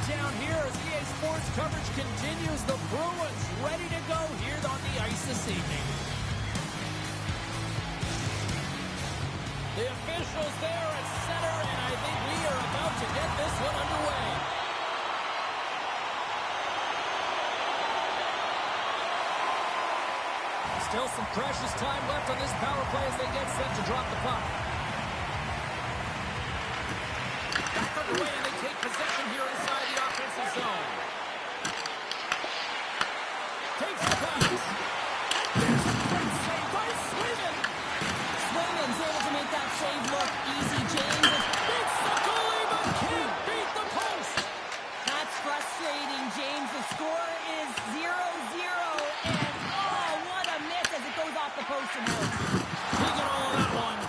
down here as EA Sports coverage continues. The Bruins ready to go here on the ice this evening. The officials there at center, and I think we are about to get this one underway. Still some precious time left on this power play as they get set to drop the puck. Back underway, and they take possession here inside the offensive zone. Takes the pass. There's a great save by Sweden. Swinman's able to make that save look easy. James beats the goalie, but can't beat the post. That's frustrating, James. The score is 0-0, and oh, what a miss as it goes off the post and out. He got all of that one.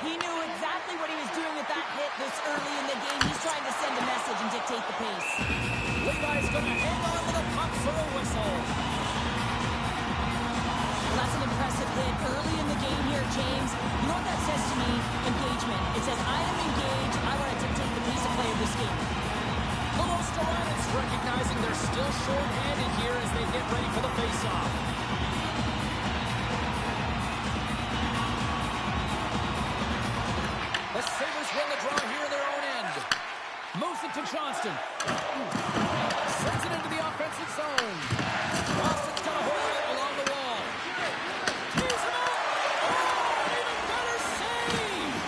He knew exactly what he was doing with that hit this early in the game. He's trying to send a message and dictate the pace. Levi's going to hang on to the puck for a whistle. Well, that's an impressive hit early in the game here, James. You know what that says to me? Engagement. It says, I am engaged. I want to dictate the pace of play of this game. The Lost recognizing they're still short-handed here as they get ready for the face-off. The Sabres win the draw here in their own end. Moves it to Johnston. Sends it into the offensive zone. Boston's got a hold of it along the wall. Tees him up. Oh, even better save.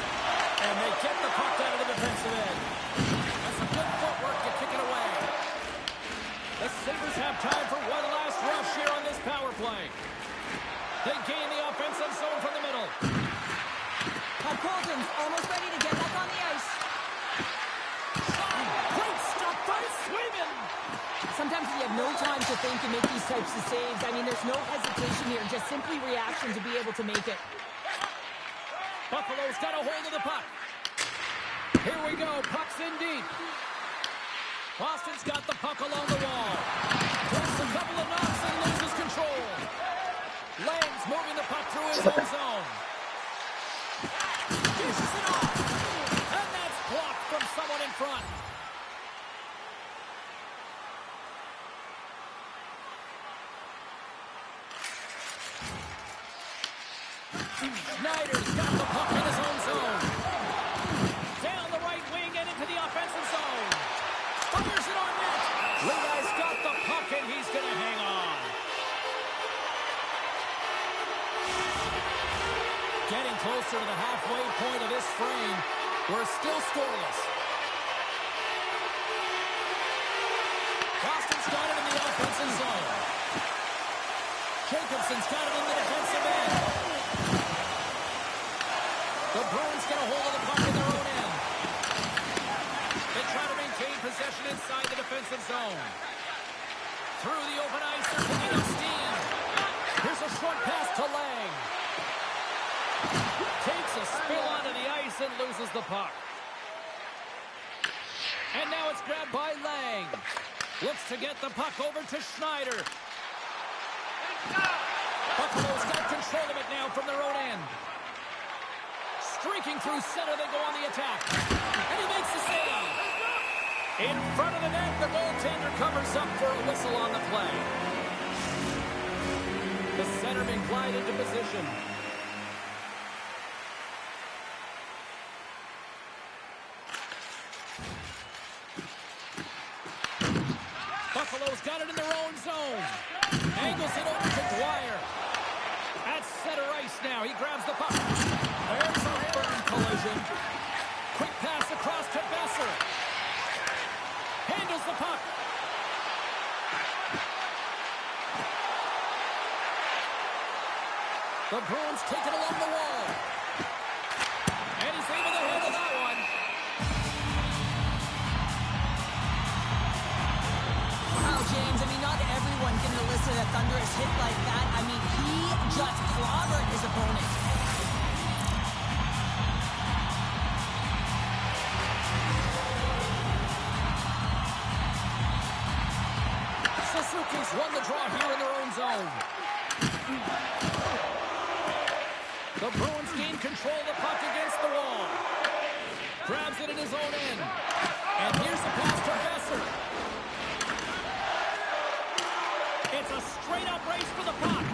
And they get the puck out of the defensive end. That's some good footwork to kick it away. The Sabres have time for one last rush here on this power play. They gain the offensive zone from the middle. Colton's almost ready to get back on the ice. Great stop by Sweden. Sometimes you have no time to think and make these types of saves. I mean, there's no hesitation here, just simply reaction to be able to make it. Buffalo's got a hold of the puck. Here we go. Puck's in deep. Boston's got the puck along the wall. Takes a couple of knocks and loses control. Lang's moving the puck through his own zone. Dishes it off. And that's blocked from someone in front. Schneider's got the puck in his own zone. Down the right wing and into the offensive zone. Fires it on net. Levi's got the puck and he's going to hang on. Getting closer to the halfway point of this frame. We're still scoreless. Boston's got it in the offensive zone. Jacobson's got it in the defensive end. The Bruins get a hold of the puck in their own end. They try to maintain possession inside the defensive zone. Through the open ice, they're picking up steam. Here's a short pass to Lang. Takes a spill onto the ice and loses the puck. And now it's grabbed by Lang. Looks to get the puck over to Schneider. Buffalo's got control of it now from their own end. Streaking through center, they go on the attack. And he makes the save. In front of the net, the goaltender covers up for a whistle on the play. The centerman glide into position. Buffalo's got it in their own zone. Angles it over to Dwyer. At center ice now. He grabs the puck. There's a burn collision. Quick pass across to Besser. Handles the puck. The Bruins take it along the wall. And he's able to handle that one. Wow, James, I mean, not everyone can elicit a thunderous hit like that. I mean, he just clobbered his opponent. Suzuki's won the draw here in their own zone. The Bruins gain control of the puck against the wall. Grabs it in his own end. And here's the pass to Besser. It's a straight-up race for the puck.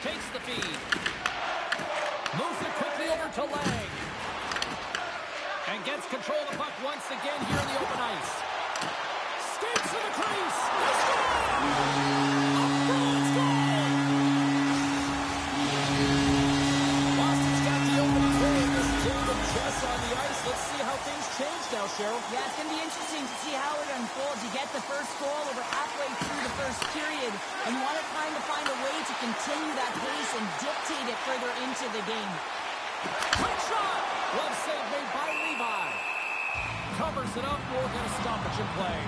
Takes the feed. Moves it quickly over to Lang. And gets control of the puck once again here in the open ice. Skates to the crease. They score! A Bruins goal! Boston's got the opening goal in this game of chess on the ice. Let's see how things change now, Cheryl. Yeah, it's going to be interesting to see how it unfolds. You get the first goal over halfway through the first period, and you want to kind of find a way to continue that pace and dictate it further into the game. Quick shot! Glove save made by Levi. Covers it up. We're going to stoppage in play.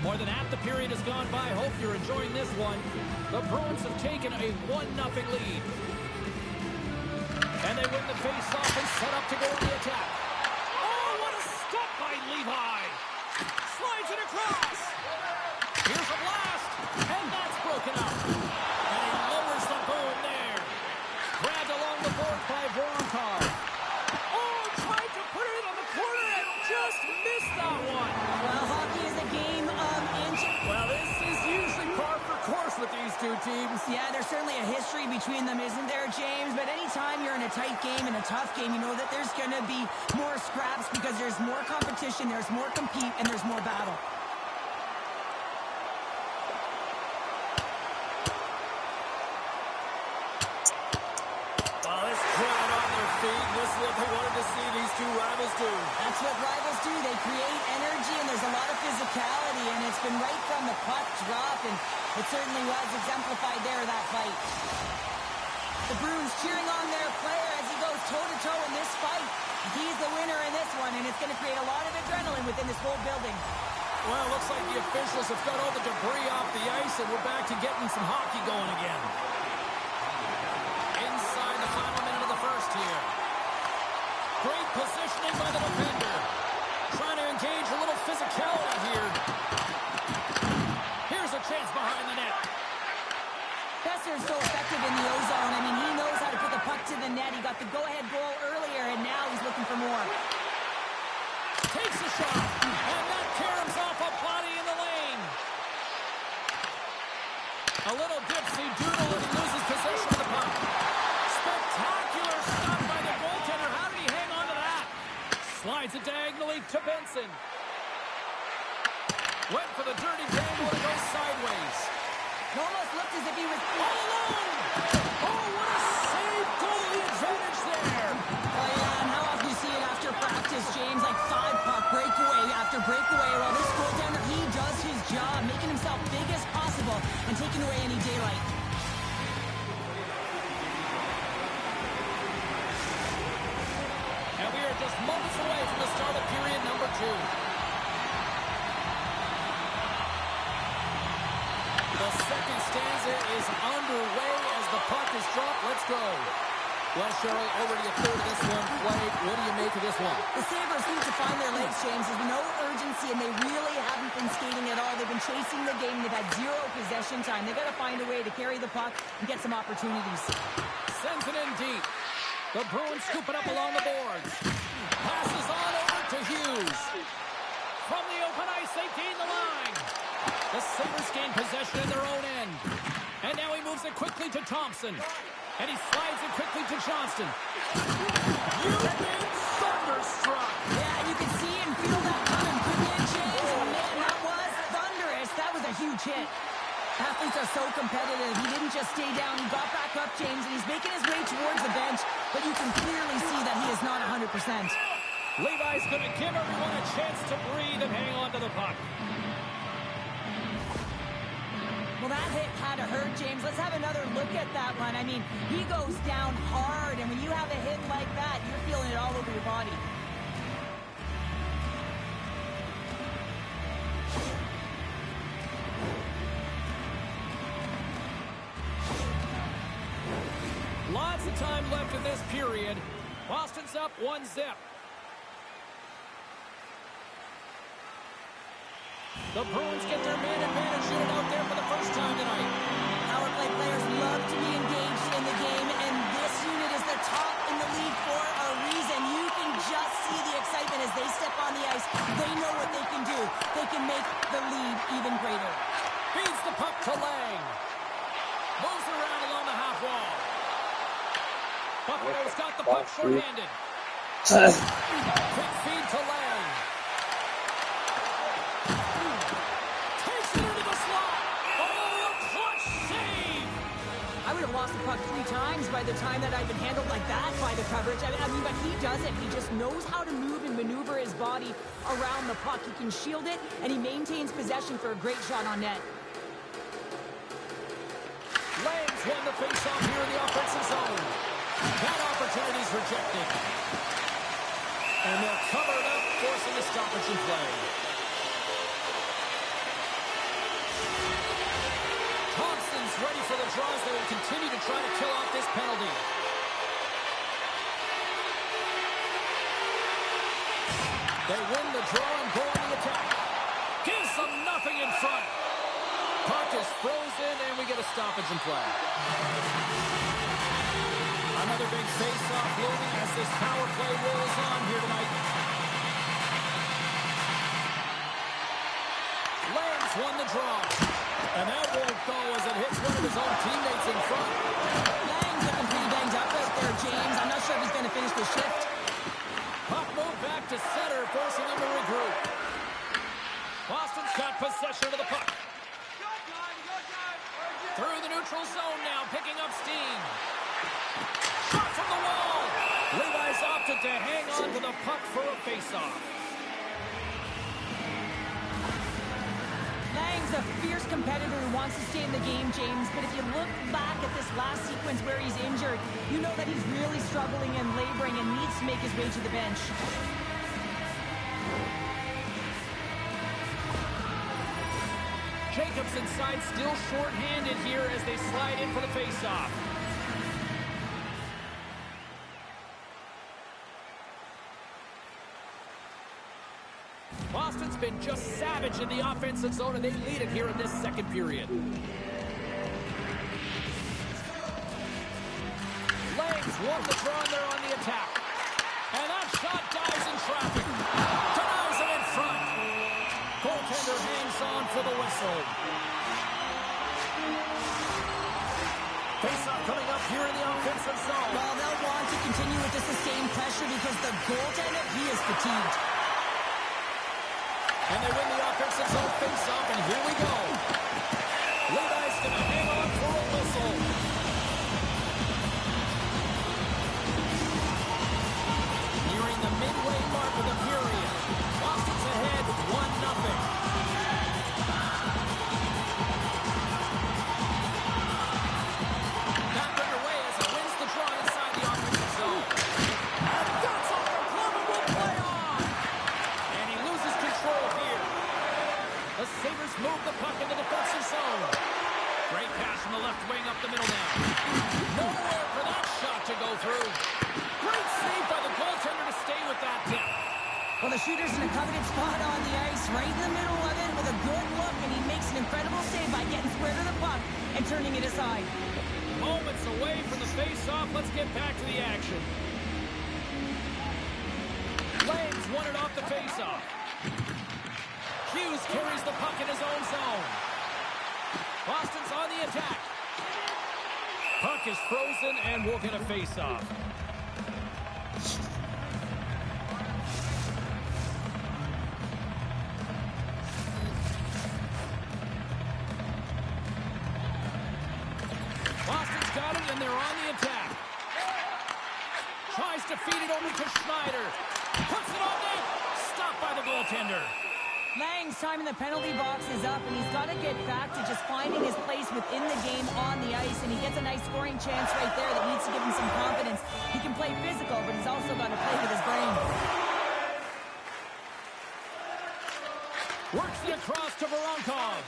More than half the period has gone by. Hope you're enjoying this one. The Bruins have taken a 1-0 lead. And they win the face-off and set up to go on the attack. Oh, what a stop by Levi. Slides it across. Here's a blast. And that's broken up. And he lowers the boom there. Grabbed along the board by Voronkov. Oh, tried to put it on the corner and just missed that one. Well, hockey is a game of inches. Well, this is usually par for course with these two teams. Yeah, there's certainly a history between them, isn't there, James? But anytime you're in a tight game and a tough game, you know that there's going to be more scraps because there's more competition, there's more compete, and there's more battle. Well, this crowd on their feet. This is what they wanted to see these two rivals do. That's what rivals do. They create energy, and there's a lot of physicality, and it's been right from the puck drop, and it certainly was exemplified there, that fight. The Bruins cheering on their player as he goes toe-to-toe in this fight. He's the winner in this one, and it's going to create a lot of adrenaline within this whole building. Well, it looks like the officials have got all the debris off the ice, and we're back to getting some hockey going again. Inside the final minute of the first here. Great positioning by the defender. Trying to engage a little physicality here. Here's a chance behind the net. Besser's so effective in the O-zone. I mean, he knows how to put the puck to the net. He got the go-ahead goal earlier, and now he's looking for more. Takes a shot, and that caroms off a body in the lane. A little dipsy doodle, and he loses possession of the puck. Spectacular stop by the goaltender. How did he hang on to that? Slides it diagonally to Benson. Went for the dirty dangle, and it goes sideways. It almost looked as if he was All alone! Oh, what a save! Goalie advantage there! Oh, yeah, and how often you see it after practice, James? Like 5-puck breakaway after breakaway. Well, this goaltender, he does his job, making himself big as possible and taking away any daylight. And we are just moments away from the start of period number 2. The second stanza is underway as the puck is dropped. Let's go. Well, Cheryl, already a third of this one played. What do you make of this one? The Sabres need to find their legs, James. There's no urgency, and they really haven't been skating at all. They've been chasing the game. They've had zero possession time. They've got to find a way to carry the puck and get some opportunities. Sends it in deep. The Bruins scoop it up along the boards. Passes on over to Hughes. From the open ice, they gain the line. The Sabres gain possession in their own end. And now he moves it quickly to Thompson. And he slides it quickly to Johnston. You've been thunderstruck. Yeah, you can see and feel that coming. Good hit, James. Oh, man, that was thunderous. That was a huge hit. Athletes are so competitive. He didn't just stay down. He got back up, James, and he's making his way towards the bench. But you can clearly see that he is not 100%. Levi's going to give everyone a chance to breathe and hang on to the puck. Well, that hit had to hurt, James. Let's have another look at that one. I mean, he goes down hard, and when you have a hit like that, you're feeling it all over your body. Lots of time left in this period. Boston's up 1-0. The Bruins get their man advantage unit out there for the first time tonight. Power play players love to be engaged in the game, and this unit is the top in the league for a reason. You can just see the excitement as they step on the ice. They know what they can they can make the lead even greater. Feeds the puck to Lang. Moves around along the half wall. Buffalo's got the puck short-handed. Quick feed to Lang. Takes it into the slot. Oh, a clutch save. I would have lost the puck 3 times by the time that I've been handled like that by the coverage. I mean, but he doesn't. He just knows how to move and maneuver his body around the puck. He can shield it, and he maintains possession for a great shot on net. Lang's won the face-off here in the offensive zone. That opportunity's rejected. And they'll cover it up, forcing a stoppage in play. Thompson's ready for the draws. They will continue to try to kill off this penalty. They win the draw and go on the attack. Gives them nothing in front. Puck is frozen, and we get a stoppage in play. Another big face-off looming as this power play rolls on here tonight. Lang's won the draw. And that won't go as it hits one of his own teammates in front. Lang's looking pretty banged up out there, James. I'm not sure if he's going to finish the shift. Puck moved back to center, forcing him to regroup. Boston's got possession of the puck. Through the neutral zone now, picking up steam. Shot from the wall. Levi's opted to hang on to the puck for a face-off. Lang's a fierce competitor who wants to stay in the game, James, but if you look back at this last sequence where he's injured, you know that he's really struggling and laboring and needs to make his way to the bench. Jacobs inside, still short-handed here as they slide in for the face-off. Boston's been just savage in the offensive zone, and they lead it here in this second period. Lang's won the draw, and they're on the attack. And that shot dives in traffic. Denies him in front. Goaltender hangs on for the whistle. Face-off coming up here in the offensive zone. Well, they'll want to continue with the sustained pressure because the goaltender, he is fatigued. And they win the offensive zone face-off, and here we go. Levi's going to hang on for a whistle. Nearing the midway mark of the period. Boston's ahead 1-0. Back underway as it wins the draw inside the offensive zone. And that's off the glove and will play on. And he loses control here. The Sabres move the puck into the defensive zone. Great pass from the left wing up the middle now. Nowhere for that shot to go through. Great save by the goaltender to stay with that tip. Well, the shooter's in a coveted spot on the ice, right in the middle of it with a good look, and he makes an incredible save by getting square to the puck and turning it aside. Moments away from the face-off. Let's get back to the action. Lang's won it off the face-off. Hughes carries the puck in his own zone. Boston's on the attack. Puck is frozen, and we'll get a face-off. Boston's got it, and they're on the attack. Tries to feed it over to Schneider. Puts it on net. Stopped by the goaltender. Lang's time in the penalty box is up, and he's got to get back to just finding his place within the game on the ice, and he gets a nice scoring chance right there that needs to give him some confidence. He can play physical, but he's also got to play with his brain. Works it across to Voronkov.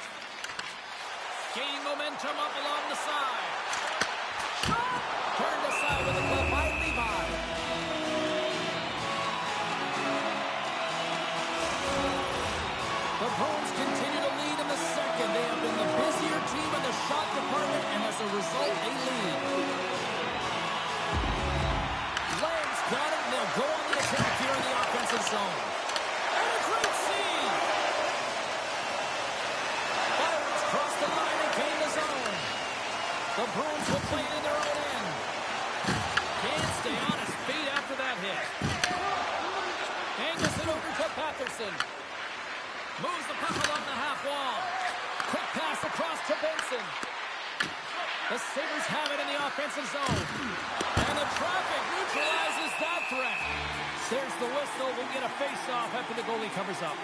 Gaining momentum up along the side. Shot! Turned aside with a glove by Levi. The Bruins continue to lead in the second. They have been the busier team in the shot department, and as a result, they lead. Lang's got it, and they'll go on the attack here in the offensive zone. And a great save! Moves the puck along the half wall. Quick pass across to Benson. The Sabres have it in the offensive zone. And the traffic neutralizes that threat. There's the whistle. We'll get a face-off after the goalie covers up.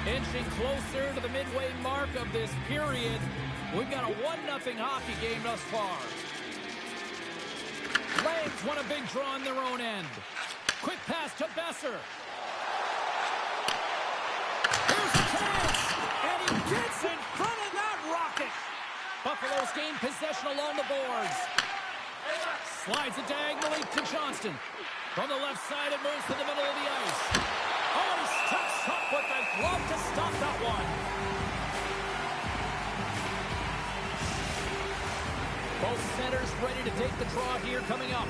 Inching closer to the midway mark of this period. We've got a 1-0 hockey game thus far. Flames want a big draw on their own end. Quick pass to Besser. Here's a chance. And he gets in front of that rocket. Buffalo's gained possession along the boards. Slides it diagonally to Johnston. From the left side, it moves to the middle of the ice. Oh, he steps up with the glove to stop that one. Both centers ready to take the draw here coming up.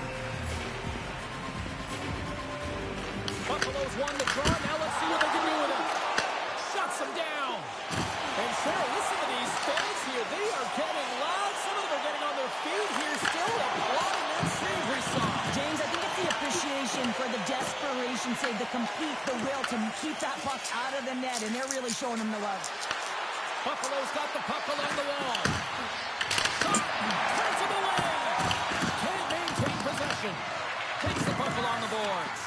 Buffalo's won the draw. Now let's see what they can do with it. Shuts him down. And Sarah, listen to these fans here. They are getting loud. Some of them are getting on their feet here still. Applauding that save we saw. James, I think it's the appreciation for the desperation save, the complete, the will to keep that puck out of the net, and they're really showing them the love. Buffalo's got the puck along the wall. Turns him away. Can't maintain possession. Takes the puck along the boards.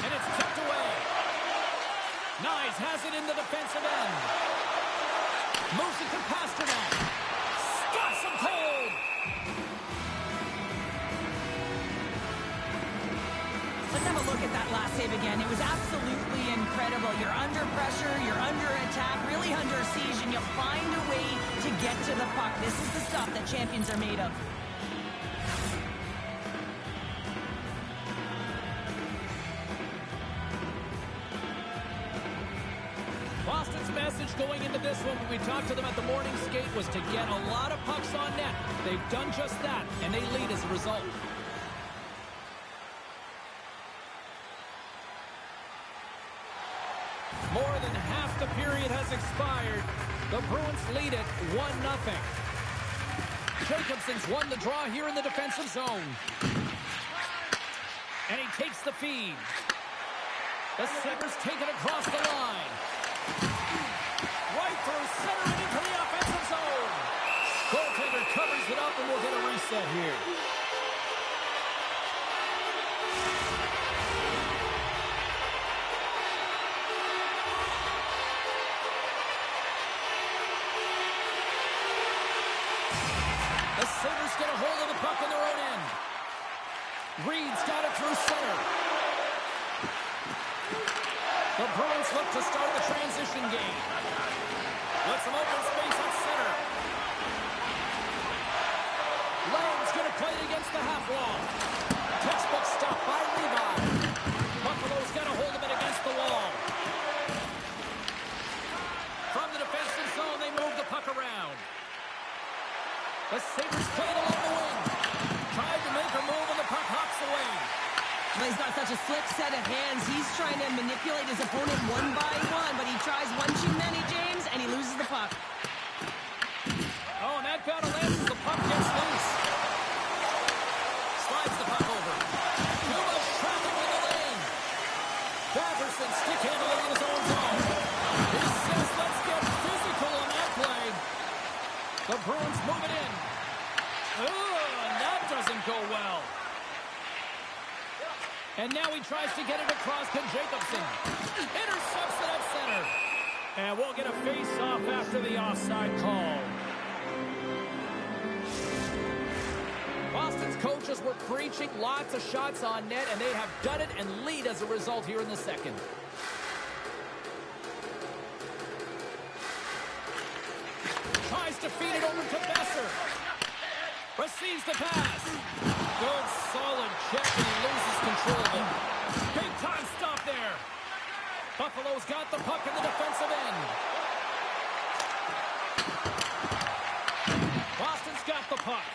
And it's tucked away. Nyes has it in the defensive end. Moves it to Pasternak. Scots him cold. Let's have a look at that last save again. It was absolutely incredible. You're under pressure, you're under attack, really under siege, and you find a way to get to the puck. This is the stuff that champions are made of. Boston's message going into this one when we talked to them at the morning skate was to get a lot of pucks on net. They've done just that, and they lead as a result. More than half the period has expired. The Bruins lead it 1-0. Jacobson's won the draw here in the defensive zone. And he takes the feed. The Sabres take it across the line. Right through center and into the offensive zone. Goaltender covers it up, and we'll get a reset here. The Sabres get a hold of the puck on their own end. Reed's got it through center. The Bruins look to start the transition game. Let some open space at center. Lane's going to play it against the half wall. Textbook stop by Levi. Buffalo's got a hold of it against the wall. From the defensive zone, they move the puck around. The Sabres play it along the wing. Tried to make a move, and the puck hops away. Well, he's got such a slick set of hands. He's trying to manipulate his opponent one by one, but he tries one too many, James, and he loses the puck. Oh, and that battle ends as the puck gets loose. Slides the puck over. Too much traffic in the lane. Batherson stick handling in his own zone. He says, let's get physical on that play. The Bruins move it in. Oh, and that doesn't go well. And now he tries to get it across to Jacobson. Intercepts it at center. And we'll get a face-off after the offside call. Boston's coaches were preaching lots of shots on net, and they have done it and lead as a result here in the second. Tries to feed it over to Besser. Receives the pass. Good, solid check, and he loses control of it. Big time stop there. Buffalo's got the puck in the defensive end. Boston's got the puck.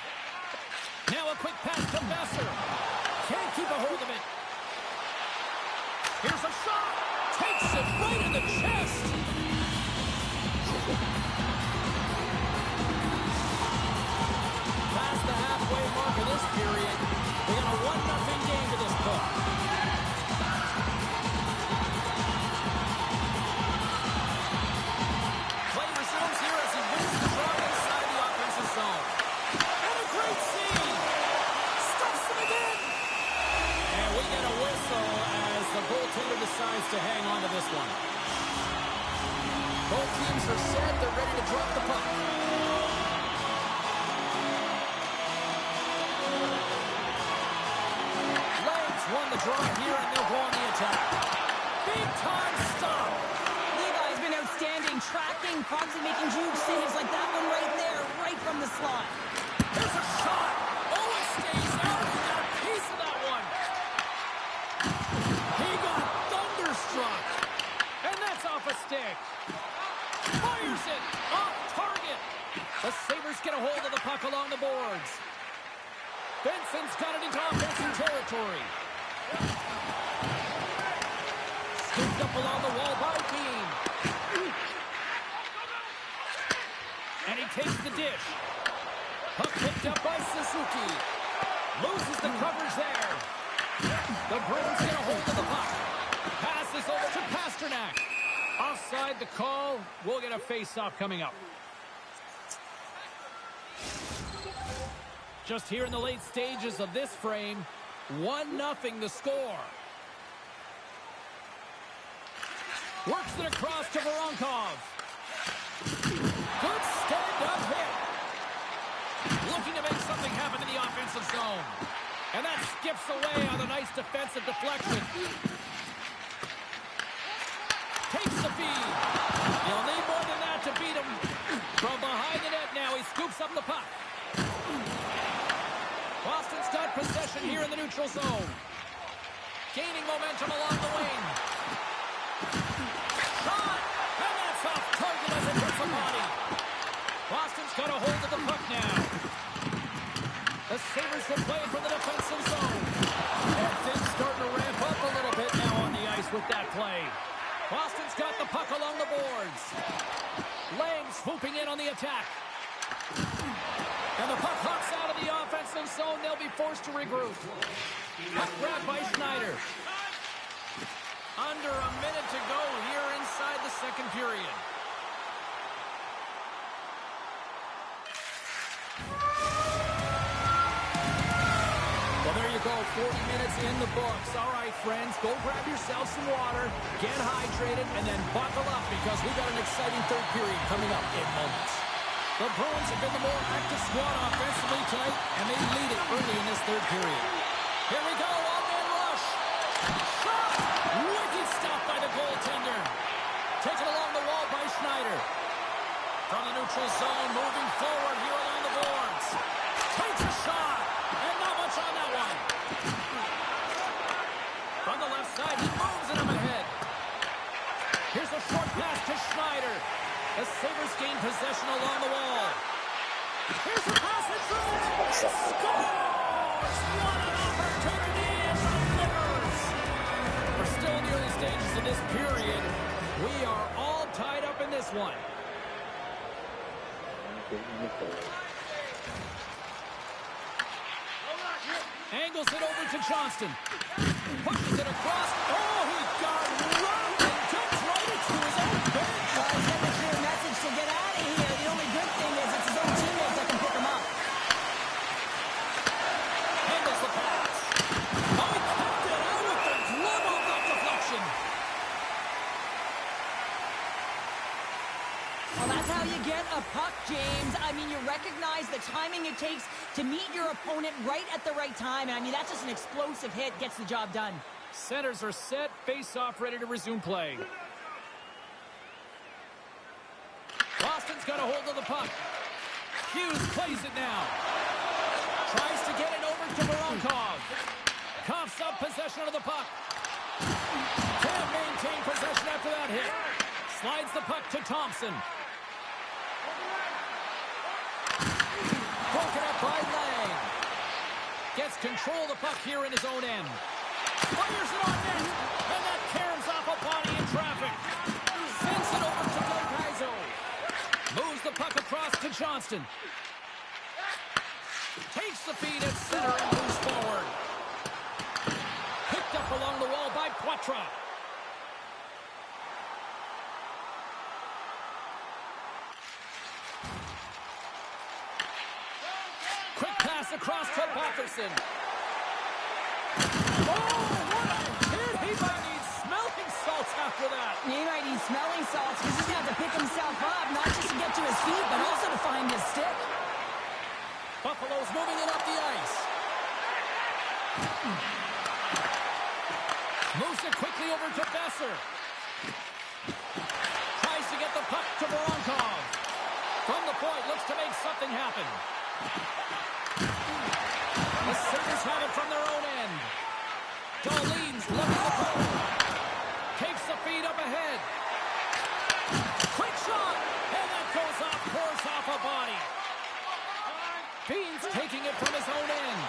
Now a quick pass to Besser. Can't keep a hold of it. Here's a shot. Takes it right in the chest. Past the halfway mark of this period, they got a 1-0 game to this point. chance to hang on to this one. Both teams are set. They're ready to drop the puck. Legs won the draw here, and they'll go on the attack. Big time stop. Levi's been outstanding, tracking, constantly making huge saves like that one right there, right from the slot. There's a shot. Owen stays out. He got a piece of that one. He got thunderstruck. And that's off a stick. Fires it. Off target. The Sabres get a hold of the puck along the boards. Benson's got it into offensive territory. Scooped up along the wall by Bean. And he takes the dish. Puck picked up by Suzuki. Loses the coverage there. The Bruins get a hold of the puck. Passes over to Pasternak. Offside the call. We'll get a face-off coming up. Just here in the late stages of this frame, 1-0 the score. Works it across to Voronkov. Good stand-up hit. Looking to make something happen in the offensive zone. And that skips away on a nice defensive deflection. Takes the feed. He'll need more than that to beat him. From behind the net now, he scoops up the puck. Boston's got possession here in the neutral zone. Gaining momentum along the wing. Shot! And that's off target as it hits a body. Boston's got a hold of the puck now. The Sabres can play it from the defensive zone. And things starting to ramp up a little bit now on the ice with that play. Boston's got the puck along the boards. Lang swooping in on the attack. And the puck hops out of the offensive zone. They'll be forced to regroup. Puck grab by Schneider. Under a minute to go here inside the second period. Well, there you go. 40 minutes in the books. All right, friends, go grab yourself some water, get hydrated, and then buckle up because we've got an exciting third period coming up in moments. The Bruins have been the more active squad offensively tonight, and they lead it early in this third period. Here we go, all-man rush. Shot! Wicked stop by the goaltender. Taken along the wall by Schneider. From the neutral zone, moving forward here along the boards. Takes a shot, and not much on that one. From the left side, he moves it up ahead. Here's a short pass to Schneider. The Sabres gain possession along the wall. Here's a pass in front. Scores! What an opportunity and delivers! We're still in the early stages of this period. We are all tied up in this one. Angles it over to Johnston. Pushes it across. Oh, he got robbed and jumps right into his own bench. He's getting a clear message to get out of here. The only good thing is it's his own teammates that can pick him up. Handles the pass. Oh, he kept it out with the glove of that deflection. Well, that's how you get a puck, James. I mean, you recognize the timing it takes to meet your opponent right at the right time. And I mean, that's just an explosive hit. Gets the job done. Centers are set. Face-off ready to resume play. Boston's got a hold of the puck. Hughes plays it now. Tries to get it over to Voronkov. Coughs up possession of the puck. Can't maintain possession after that hit. Slides the puck to Thompson. Broken up by Lang. Gets control of the puck here in his own end. Fires it on net. And that caroms off a body in traffic. Sends it over to Delgaizo. Moves the puck across to Johnston. Takes the feed at center and moves forward. Picked up along the wall by Poitras. Quick pass across to Patterson. Oh, what a hit! He might need smelling salts salts after that. He might need smelling salts because he's going to have to pick himself up, not just to get to his feet, but also to find his stick. Buffalo's moving it up the ice. Moves it quickly over to Besser. Tries to get the puck to Voronkov. From the point, looks to make something happen. The Sabres have it from their own end. Darlene's looking the puck. Takes the feed up ahead. Quick shot! And that goes off, pours off a body. Beans taking it from his own end.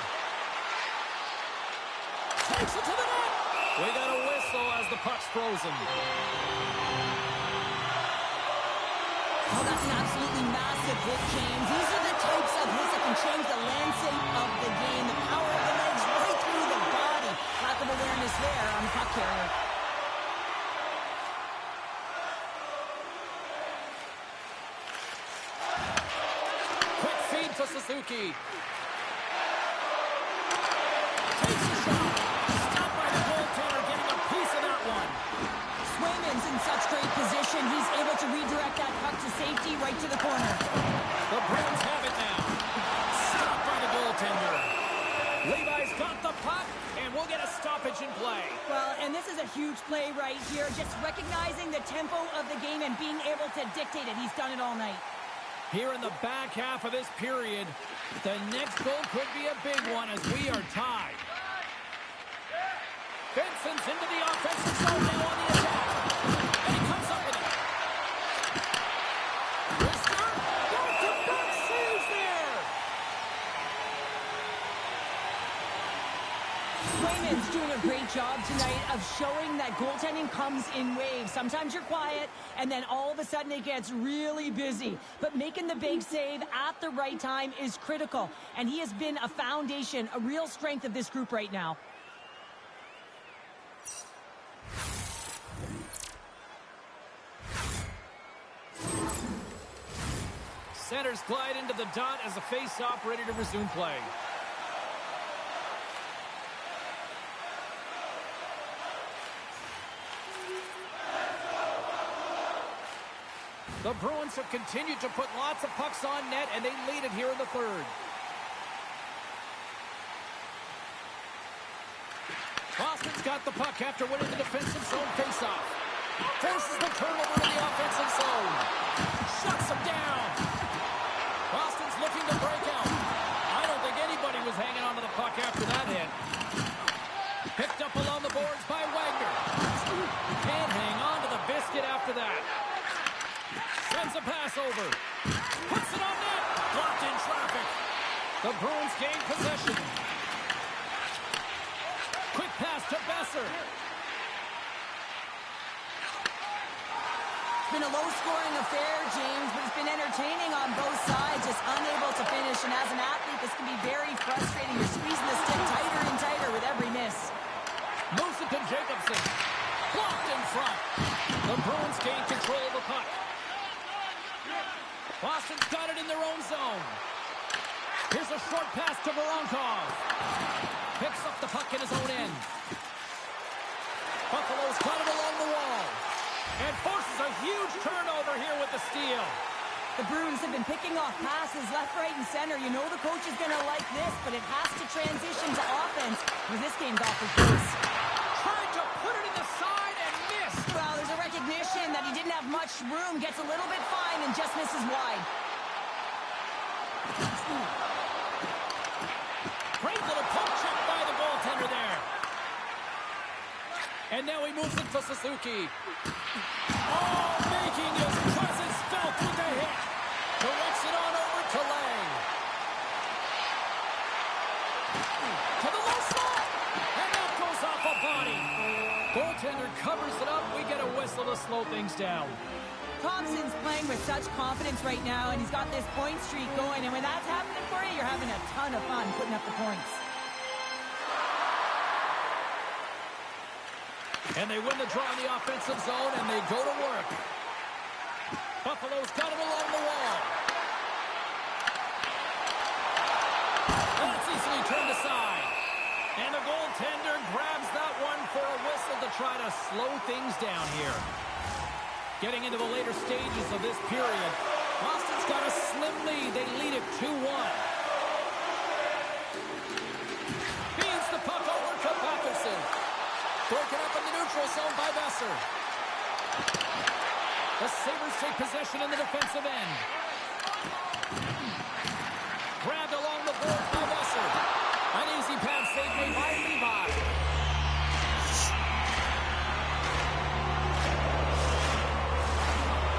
Takes it to the net. We got a whistle as the puck's frozen. Oh, that's an absolutely massive hit, James. These are the types of hits that can change the landscape of the game. The power of the legs right through the body. Lack of awareness there on the puck carrier. Quick feed to Suzuki. Takes a shot. Stopped by the goaltender, getting a piece of that one. Swayman's in such great position. He's able to redirect that puck to safety right to the corner. The Bruins have it now. Stopped by the goaltender. Levi's got the puck, and we'll get a stoppage in play. Well, and this is a huge play right here. Just recognizing the tempo of the game and being able to dictate it. He's done it all night. Here in the back half of this period, the next goal could be a big one as we are tied. Vincent's into the offensive zone now on the attack. And he comes up with it. Brister, back-to-back saves there. Swayman's doing a great job tonight of showing that goaltending comes in waves. Sometimes you're quiet, and then all of a sudden it gets really busy. But making the big save at the right time is critical. And he has been a foundation, a real strength of this group right now. Centers glide into the dot as the face-off ready to resume play. The Bruins have continued to put lots of pucks on net, and they lead it here in the third. Boston's got the puck after winning the defensive zone faceoff. Forces the turnover in the offensive zone. Shuts them down. Boston's looking to break out. I don't think anybody was hanging onto the puck after that hit. Picked up along the boards by Wagner. Can't hang on to the biscuit after that. Sends a pass over. Puts it on net. Blocked in traffic. The Bruins gain possession. Quick pass to Besser. It's been a low-scoring affair, James, but it's been entertaining on both sides, just unable to finish. And as an athlete, this can be very frustrating. You're squeezing the stick tighter and tighter with every miss. Moves it to Jacobson. Blocked in front. The Bruins gain control of the puck. Boston's got it in their own zone. Here's a short pass to Voronkov. Picks up the puck in his own end. Buffalo's got it along the wall. And forces a huge turnover here with the steal. The Bruins have been picking off passes left, right, and center. You know the coach is going to like this, but it has to transition to offense because this game's off his base. Tried to put it in the side and missed. Well, there's a recognition that he didn't have much room, gets a little bit fine, and just misses wide. Great little poke check by the goaltender there. And now he moves it to Suzuki. Oh, making his presence felt with the hit. Directs it on over to Lang. To the low slot. And that goes off a body. Goaltender covers it up. We get a whistle to slow things down. Thompson's playing with such confidence right now, and he's got this point streak going. And when that's happening for you, you're having a ton of fun putting up the points. And they win the draw in the offensive zone, and they go to work. Buffalo's got it along the wall. That's easily turned aside. And the goaltender grabs that one for a whistle to try to slow things down here. Getting into the later stages of this period, Boston's got a slim lead. They lead it 2-1. Feeds the puck over to Patterson. Broken up in the neutral zone by Besser. The Sabres take possession in the defensive end. Grabbed along the boards by Besser. An easy pass save made by Levi.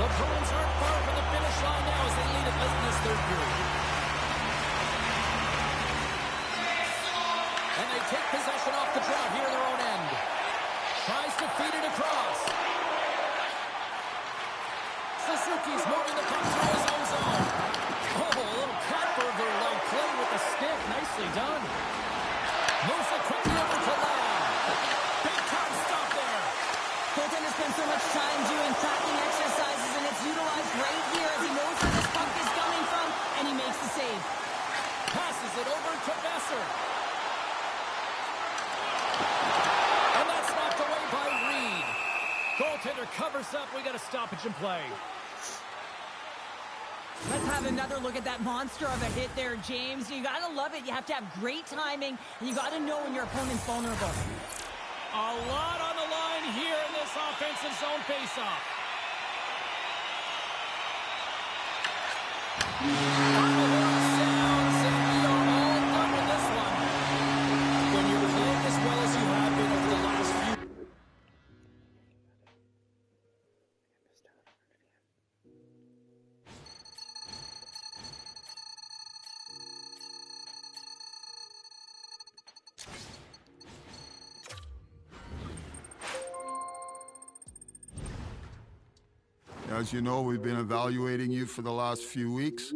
The Bruins aren't far from the finish line now as they lead it late in this third period. And they take possession off the draw here in their own end. Tries to feed it across. Suzuki's moving the puck through his own zone. Oh, a little Katberger-like play with the stick. Nicely done. Moves it quickly over to Lamb. Big time stop there. Goaltender spends so much time doing tracking exercises, and it's utilized right here as he knows where this puck is coming from, and he makes the save. Passes it over to Besser. And that's knocked away by Reed. Goaltender covers up. We got a stoppage in play. Let's have another look at that monster of a hit there, James. You got to love it. You have to have great timing, and you got to know when your opponent's vulnerable. A lot on the line here in this offensive zone faceoff. Final horn sounds, and we are all done with this one. When you're playing as well as you have been over the last few... As you know, we've been evaluating you for the last few weeks.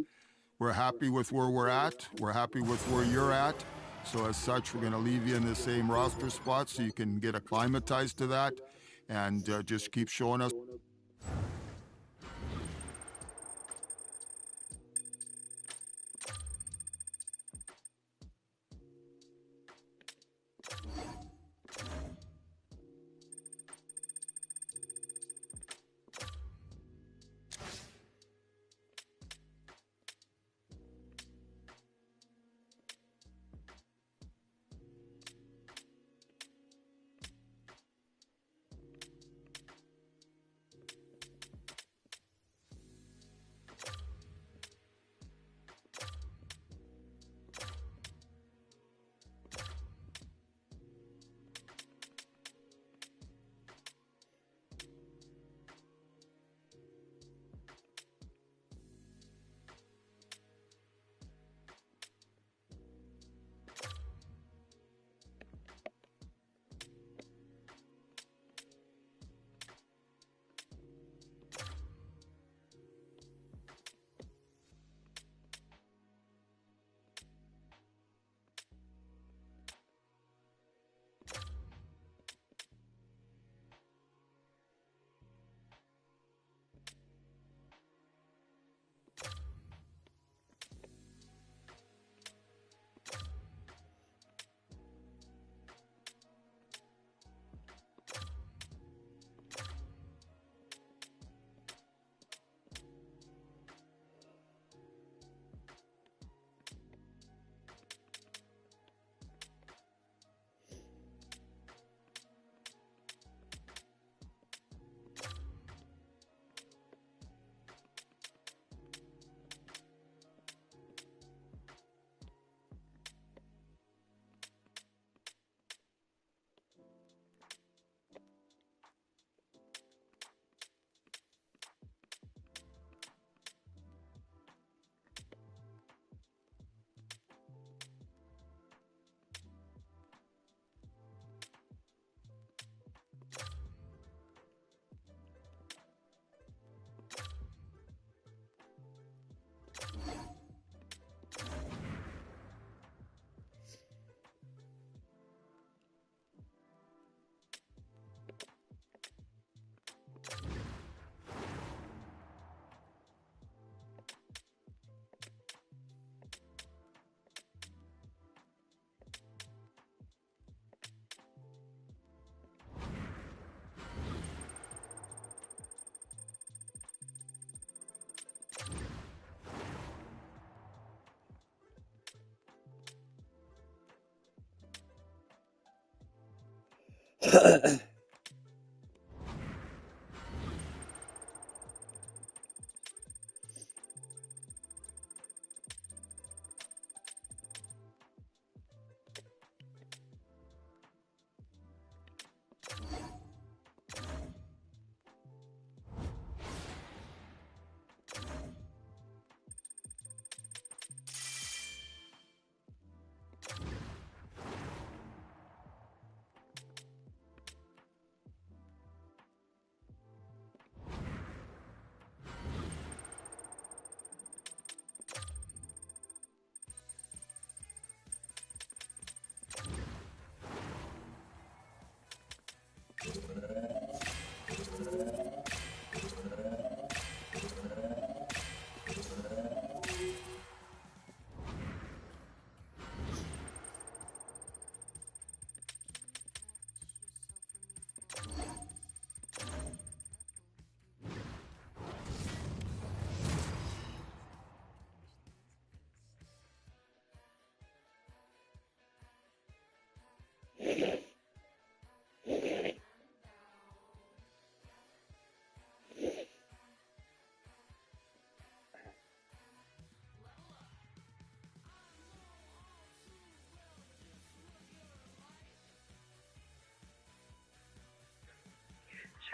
We're happy with where we're at. We're happy with where you're at. So as such, we're going to leave you in the same roster spot so you can get acclimatized to that and just keep showing us.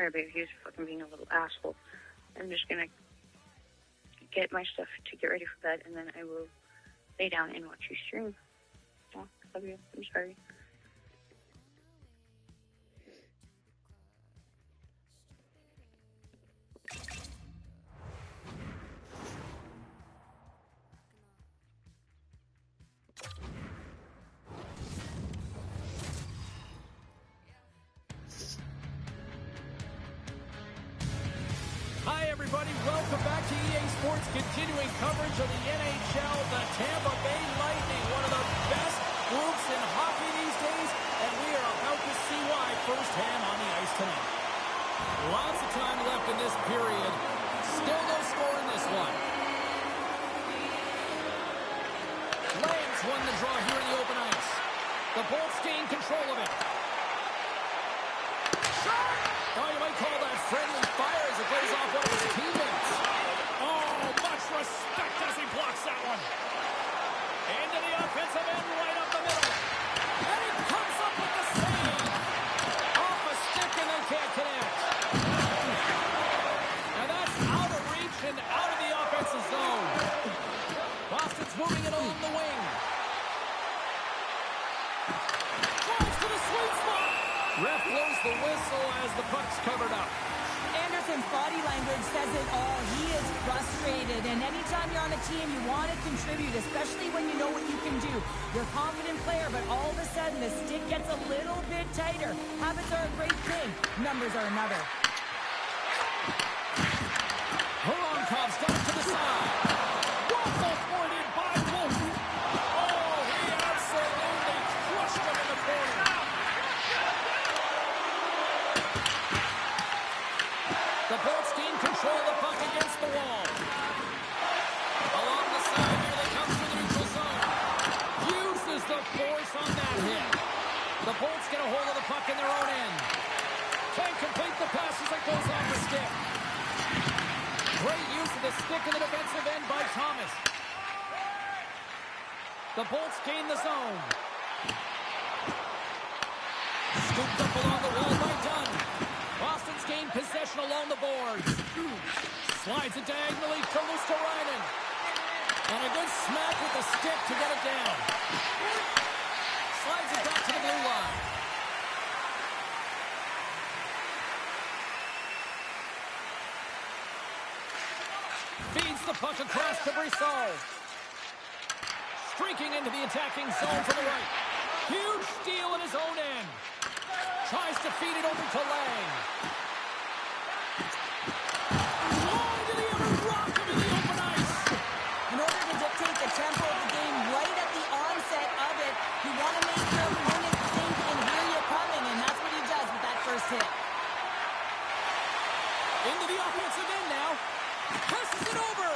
Sorry, babe, he was fucking being a little asshole. I'm just gonna get my stuff to get ready for bed, and then I will lay down and watch you stream. Oh, love you. I'm sorry. Hi, everybody. Welcome back to EA Sports, continuing coverage of the NHL. The Tampa Bay Lightning, one of the best groups in hockey these days, and we are about to see why firsthand on the ice tonight. Lots of time left in this period. Still no score in this one. Flames won the draw here in the open ice. The Bolts gain control of it. Shot! Oh, you might call that friendly fire as it goes off one of his teammates. Oh, much respect as he blocks that one. Into the offensive end, right up the middle. And he comes up with the save. Off a stick and they can't connect. And that's out of reach and out of the offensive zone. Boston's moving it along the wing. Drives to the sweet spot. Ref blows the whistle as the puck's covered up. Anderson's body language says it all. He is frustrated, and anytime you're on a team, you want to contribute, especially when you know what you can do. You're a confident player, but all of a sudden, the stick gets a little bit tighter. Habits are a great thing. Numbers are another. Voronkov's got it to the side. Waffle pointed by Wolf. Oh, he absolutely crushed him in the corner. The Bolts gain control of the puck against the wall. Along the side, here they come through the neutral zone. Uses the force on that hit. The Bolts get a hold of the puck in their own end. Can't complete the pass as it goes off the stick. Great use of the stick in the defensive end by Thomas. The Bolts gain the zone. Scooped up along the wall by Dunn. Boston's gained possession along the boards. Slides it diagonally to Luosterainen. And a good smack with the stick to get it down. Slides it back to the blue line. Feeds the puck across to Brissot. Streaking into the attacking zone from the right. Huge steal in his own end. Tries to feed it over to Lang. Oh, did he ever rock him in the open ice? In order to dictate the tempo of the game right at the onset of it, you want to make your opponent think and hear you coming, and that's what he does with that first hit. Into the offensive end now. Passes it over.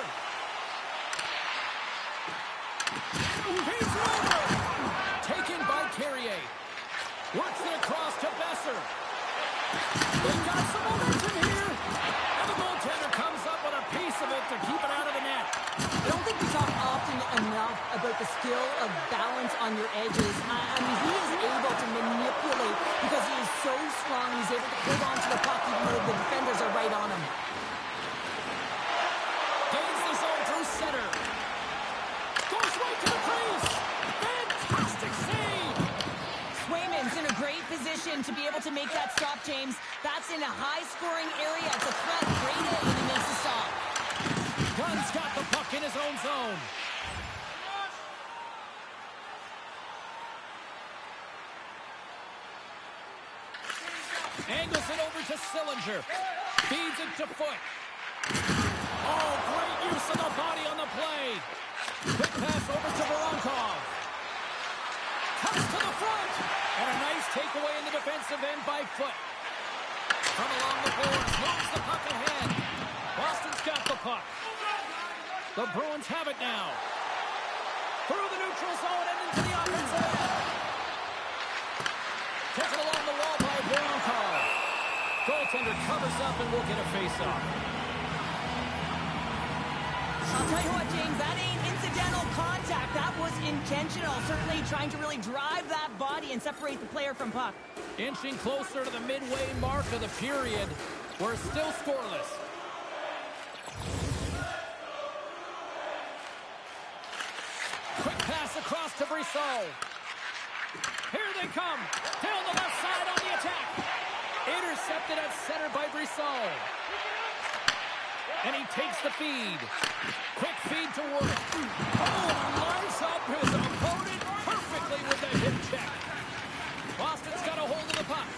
Feeds it over. Taken by Carrier. Works it across to Besser. They've got some momentum here. And the goaltender comes up with a piece of it to keep it out of the net. I don't think we talk often enough about the skill of balance on your edges. I mean, he is able to manipulate because he is so strong. He's able to hold on to the puck even though the defenders are right on him. Gains the zone through center. Goes right to the crease. Fantastic save. Swayman's in a great position to be able to make that stop, James. That's in a high-scoring area. It's a threat. Great hit when he makes the stop. Gunn's got the puck in his own zone. Angles it over to Sillinger. Feeds it to Foot. Oh, great use of the body on the play. Quick pass over to Voronkov. Cuts to the front. And a nice takeaway in the defensive end by Foot. From along the boards, moves the puck ahead. Boston's got the puck. The Bruins have it now. Through the neutral zone and into the offensive end. Taken along the wall by Voronkov. Goaltender covers up and will get a face-off. I'll tell you what, James, that ain't incidental contact. That was intentional. Certainly trying to really drive that body and separate the player from puck. Inching closer to the midway mark of the period. We're still scoreless. Quick pass across to Brissot. Here they come. Down the left side on the attack. Intercepted at center by Brissot. And he takes the feed. Quick feed to work. Oh, lines up his opponent perfectly with the hip check. Boston's got a hold of the puck.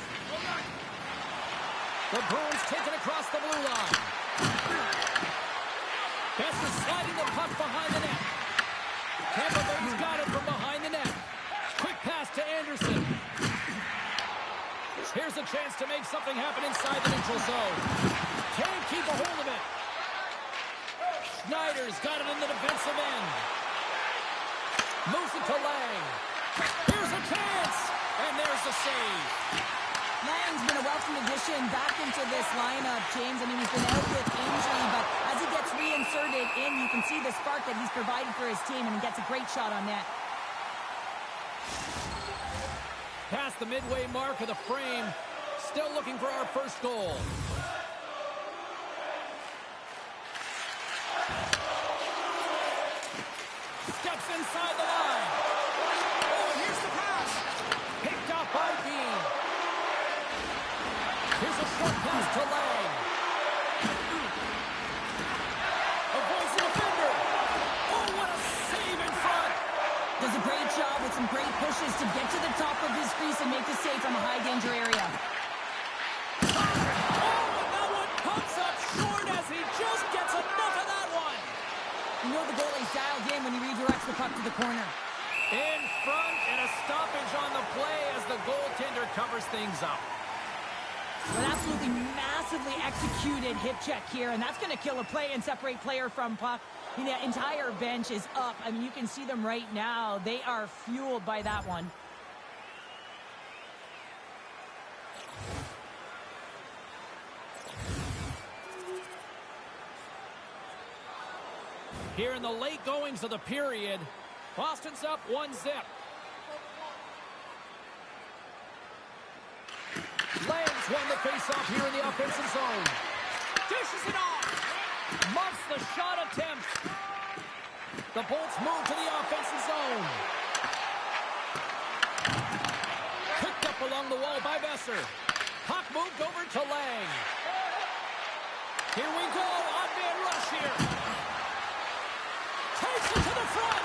The Bruins take it across the blue line. Besser sliding the puck behind the net. Tampa Bay's got it from behind the net. Quick pass to Anderson. Here's a chance to make something happen inside the neutral zone. Can't keep a hold of it. Schneider's got it in the defensive end. Moves it to Lang. Here's a chance. And there's the save. Lang's been a welcome addition back into this lineup, James. I mean, he's been out with injury, but as he gets reinserted in, you can see the spark that he's provided for his team, and he gets a great shot on net. Past the midway mark of the frame. Still looking for our first goal. Steps inside the line. Oh, here's the pass. Picked up by Bean. Here's a short pass to Lang. Avoids the defender. Oh, what a save in front. Does a great job with some great pushes to get to the top of his crease and make the save from a high-danger area. Oh, and that one pumps up short as he just gets enough of that one. You know the goalie's dialed in when he redirects the puck to the corner. In front and a stoppage on the play as the goaltender covers things up. An absolutely massively executed hip check here, and that's going to kill a play and separate player from puck. I mean, the entire bench is up. I mean, you can see them right now. They are fueled by that one. Here in the late goings of the period, Boston's up 1-0. Lang's won the faceoff here in the offensive zone. Dishes it off. Muffs the shot attempt. The Bolts move to the offensive zone. Picked up along the wall by Besser. Puck moved over to Lang. Here we go. Odd-man rush here. Takes it to the front.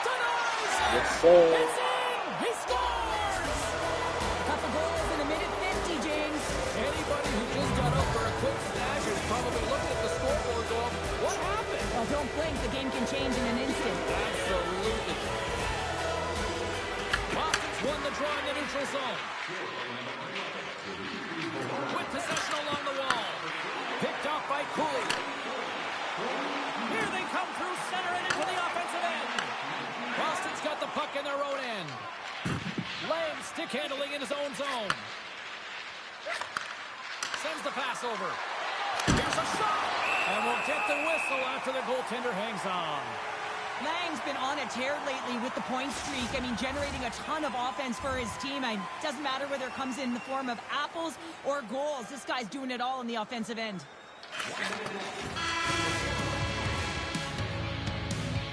Denies it. Yes, sir. It's in. He scores. Couple goals in a minute 50, James. Anybody who just got up for a quick snag is probably looking at the scoreboard going, what happened? Well, don't blink. The game can change in an instant. Absolutely. Boston's won the draw in the neutral zone. With possession along the wall. Picked off by Cooley. Here they come through center and into the offensive end. Boston's got the puck in their own end. Lang stick handling in his own zone. Sends the pass over. Here's a shot. And we'll get the whistle after the goaltender hangs on. Lang's been on a tear lately with the point streak. I mean, generating a ton of offense for his team. It doesn't matter whether it comes in the form of apples or goals. This guy's doing it all on the offensive end.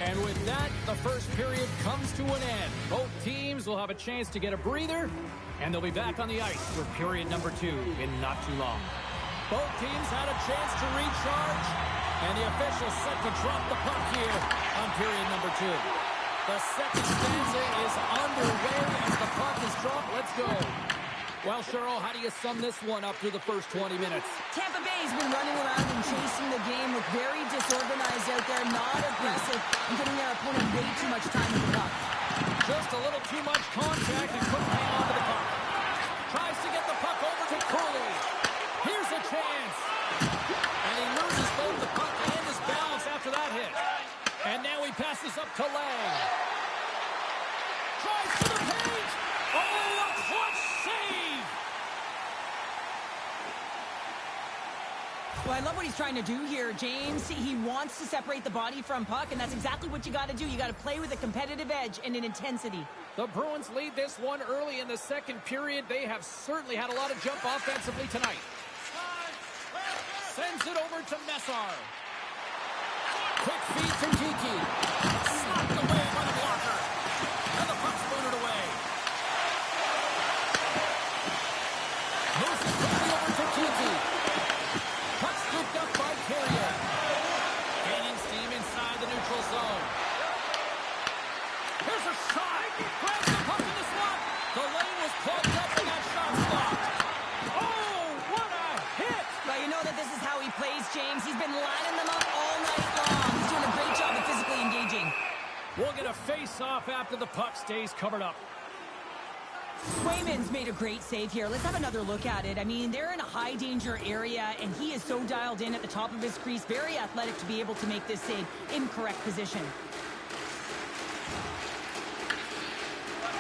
And with that, the first period comes to an end. Both teams will have a chance to get a breather, and they'll be back on the ice for period number 2 in not too long. Both teams had a chance to recharge, and the officials set to drop the puck here on period number 2. The second stanza is underway as the puck is dropped. Let's go. Well, Cheryl, how do you sum this one up through the first 20 minutes? Tampa Bay's been running around and chasing the game, with very disorganized out there, not aggressive, and giving their opponent way too much time with the puck. Just a little too much contact and couldn't hang on to the puck. Tries to get the puck over to Cooley. Here's a chance. And he loses both the puck and his balance after that hit. And now he passes up to Lang. Tries to the paint. Oh, a clutch save. Well, I love what he's trying to do here, James. He wants to separate the body from puck, and that's exactly what you got to do. You got to play with a competitive edge and an intensity. The Bruins lead this one early in the second period. They have certainly had a lot of jump offensively tonight. Sends it over to Messar. Quick feed to Kiki. Slapped away by the blocker. And the puck's booted away. Moves it quickly over to Kiki. Puck scooped up by Carrier. Gaining steam inside the neutral zone. Here's a shot. Grabs the puck in the slot. The lane was plugged up and that shot stopped. Oh, what a hit! Well, you know that this is how he plays, James. He's been lining them up all night long. He's doing a great job of physically engaging. We'll get a face-off after the puck stays covered up. Swayman's made a great save here. Let's have another look at it. I mean, they're in a high-danger area, and he is so dialed in at the top of his crease. Very athletic to be able to make this save in correct position.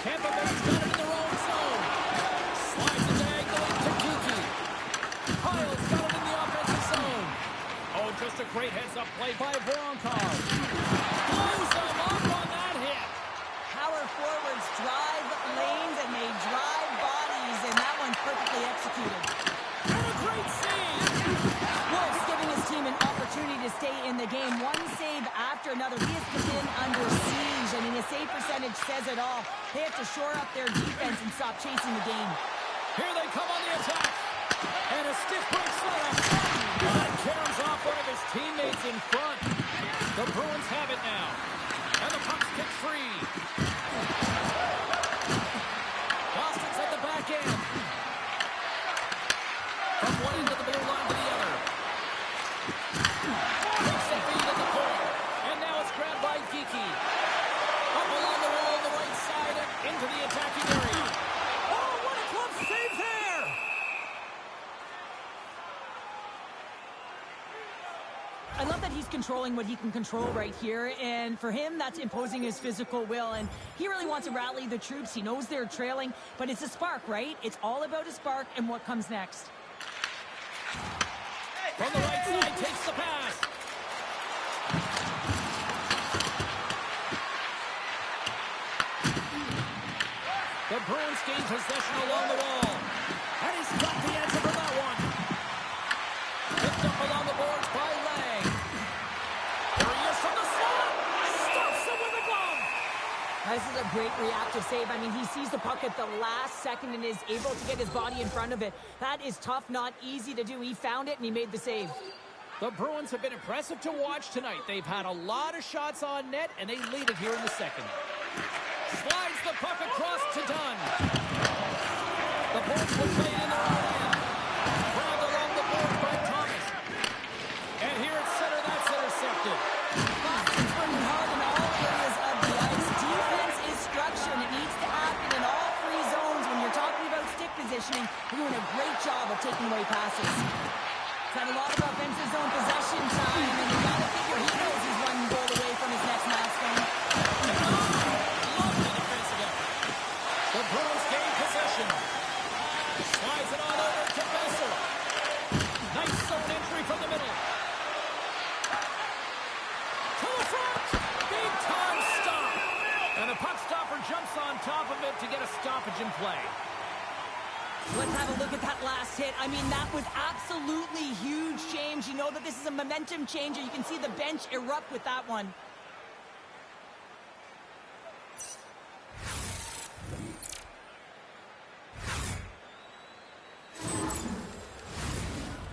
Tampa Bay's got it in their own zone. Slides it diagonally to Kiki. Kyle's got it in the offensive zone. Oh, just a great heads-up play by Voronkov. Blows them up on that hit. Power forwards drive lanes, and they drive bodies, and that one's perfectly executed. And a great save. Wolf's giving his team an opportunity to stay in the game. One save after another. He has been under siege. I mean, his save percentage says it all. They have to shore up their defense and stop chasing the game. Here they come on the attack. And a stiff break setup. And that caroms off one of his teammates in front. The Bruins have it now. And the puck's kicked free. Boston's at the back end. From one end of the blue line to the other. Takes the feed at the point. And now it's grabbed by Geeky. Up along the wall on the right side and into the attacking area. Oh, what a glove save there! I love that he's controlling what he can control right here, and for him, that's imposing his physical will, and he really wants to rally the troops. He knows they're trailing, but it's a spark, right? It's all about a spark and what comes next. From the right side, takes the pass. The Bruins gain possession along the wall. And he's got the answer for that one. Picked up along the boards by Lang. There he is from the slot. Stops him with a glove. This is a great reactive save. I mean, he sees the puck at the last second and is able to get his body in front of it. That is tough, not easy to do. He found it and he made the save. The Bruins have been impressive to watch tonight. They've had a lot of shots on net, and they lead it here in the second. Slides the puck across to Dunn. The Bulls will play it in their own end. Grabbed along the board by Thomas. And here at center, that's intercepted. Boston's working hard in all areas of the ice. Defense is structure, and it needs to happen in all three zones. When you're talking about stick positioning, you're doing a great job of taking away passes. He's had a lot of offensive zone possession time, and you got to figure he knows he's one goal away from his next milestone. Lovely defensive effort. The Bruins gain possession. Slides it on over to Bessel. of it to get a stoppage in play. Let's have a look at that last hit. I mean, that was absolutely huge, James. You know that this is a momentum changer. You can see the bench erupt with that one.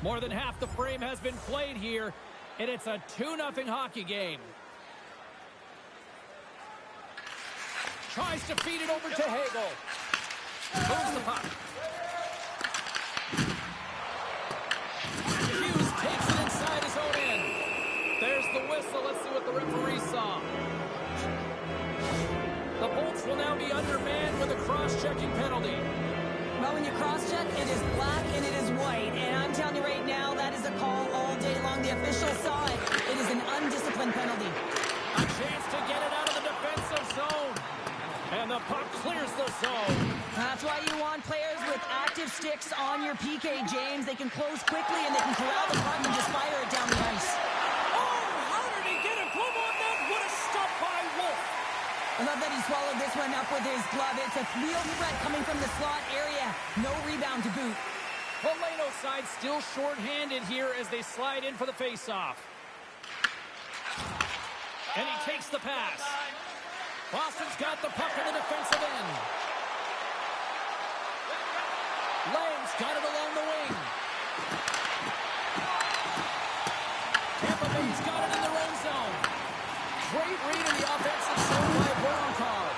More than half the frame has been played here, and it's a 2-0 hockey game. Tries to feed it over to Hagel. Moves the puck. Hughes takes it inside his own end. There's the whistle. Let's see what the referee saw. The Bolts will now be undermanned with a cross-checking penalty. Well, when you cross-check, it is black and it is white. And I'm telling you right now, that is a call all day long. The official saw it. It is an undisciplined penalty. A chance to get it out of the defensive zone. And the puck clears the zone. That's why you want players with active sticks on your PK, James. They can close quickly and they can corral the puck and just fire it down the ice. Oh, how did he get a glove on that? What a stop by Wolf. I love that he swallowed this one up with his glove. It's a real threat coming from the slot area. No rebound to boot. Valeno's side still short-handed here as they slide in for the face-off. And he takes the pass. Boston's got the puck in the defensive end. Lang's got it along the wing. Tampa Bay's got it in their own zone. Great read in the offensive zone by Voronkov.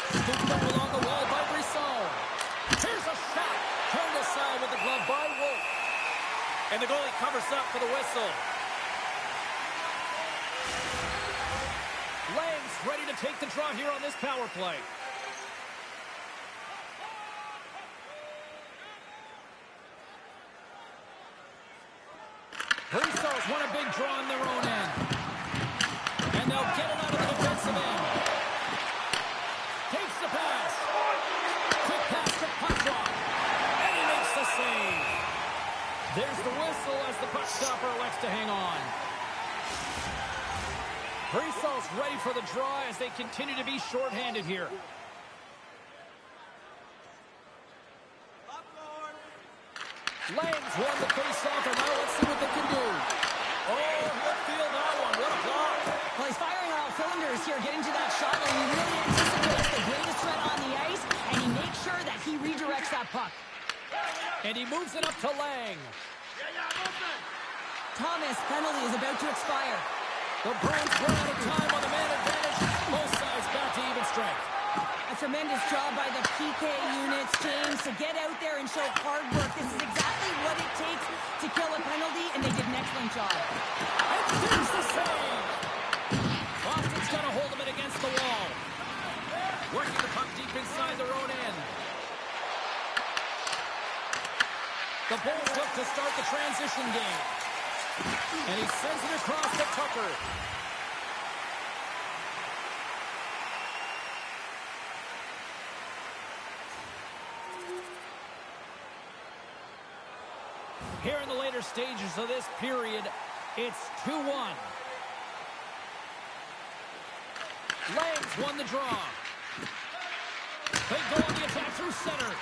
Scooped up along the wall by Brisson. Here's a shot. Turned aside with the glove by Wolf. And the goalie covers up for the whistle. Lang's ready to take the draw here on this power play. Brisson's won a big draw on their own end. And they'll get it out of the defensive end. Takes the pass. Quick pass to puck drop. And he makes the save. There's the whistle as the puck stopper elects to hang on. Brisson's ready for the draw as they continue to be short-handed here. Lang's won the face-off, and now let's see what they can do. Oh, he'll feel that one. What a block. Well, he's firing on all cylinders here, getting to that shot, and he really anticipates the greatest threat on the ice, and he makes sure that he redirects that puck. And he moves it up to Lang. Thomas' penalty is about to expire. The Bruins run out of time on the man advantage. Both sides back to even strength. A tremendous job by the PK units, James, to get out there and show hard work. This is exactly what it takes to kill a penalty, and they did an excellent job. And there's the save. Boston's got a hold of it against the wall. Working the puck deep inside their own end. The Bulls look to start the transition game. And he sends it across to Tucker. Here in the later stages of this period, it's 2-1. Lang's won the draw. They go on the attack through center.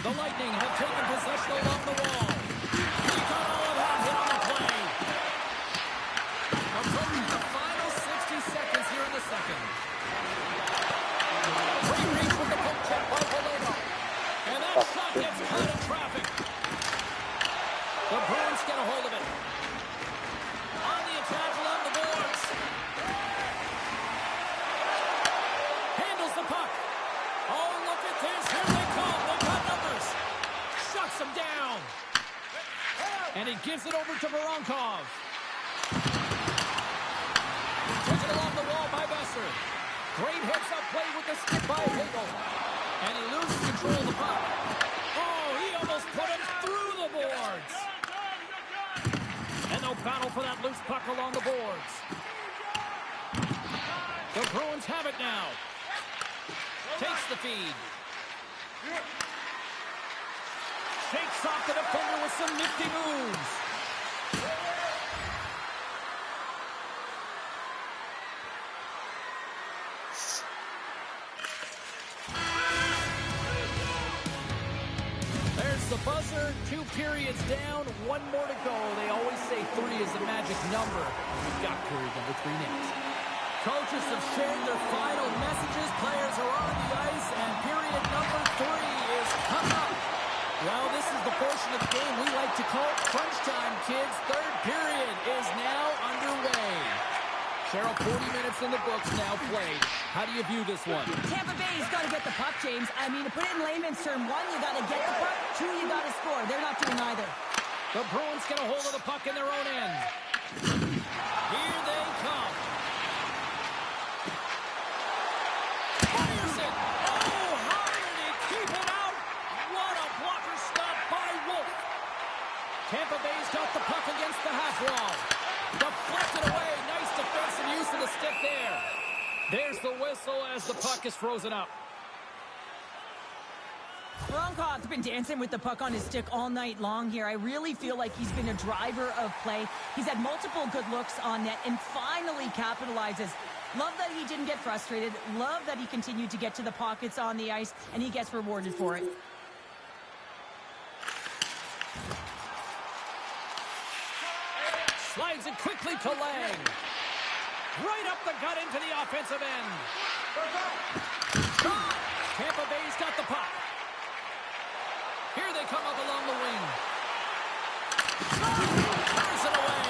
The Lightning have taken possession along the wall. He got all of that hit on the play. Approaching the final 60 seconds here in the second. Free reach with the poke check by Valeno. And that shot gets caught in traffic. The Bruins get a hold of it. On the attack along the boards. Handles the puck. Oh, look at this. Here they come. They've got numbers. Shuts them down. And he gives it over to Voronkov. Taken along the wall by Besser. Great hits up play with the stick by Hagel. And he loses control of the puck. Oh, he almost put him through the boards. And no battle for that loose puck along the boards. The Bruins have it now. Takes the feed. Shakes off the defender with some nifty moves. the buzzer, 2 periods down, 1 more to go. They always say 3 is a magic number. We've got period number 3 next. Coaches have shared their final messages. Players are on the ice, and period number 3 is coming up. Well, this is the portion of the game we like to call crunch time, kids. 3rd period is now underway. Cheryl, 40 minutes in the books now played. How do you view this one? Tampa Bay's got to get the puck, James. I mean, to put it in layman's term, 1, you got to get the puck. 2, you got to score. They're not doing either. The Bruins get a hold of the puck in their own end. Here they come. Fires it. Oh, how did he keep it out? What a blocker stop by Wolf. Tampa Bay's got the puck against the half wall. Deflected away. Nice defensive use of the stick there. There's the whistle as the puck is frozen up. Voronkhov's been dancing with the puck on his stick all night long here. I really feel like he's been a driver of play. He's had multiple good looks on net and finally capitalizes. Love that he didn't get frustrated. Love that he continued to get to the pockets on the ice, and he gets rewarded for it. Slides it quickly to Lang. Right up the gut into the offensive end. Tampa Bay's got the puck. Here they come up along the wing. Fires it away.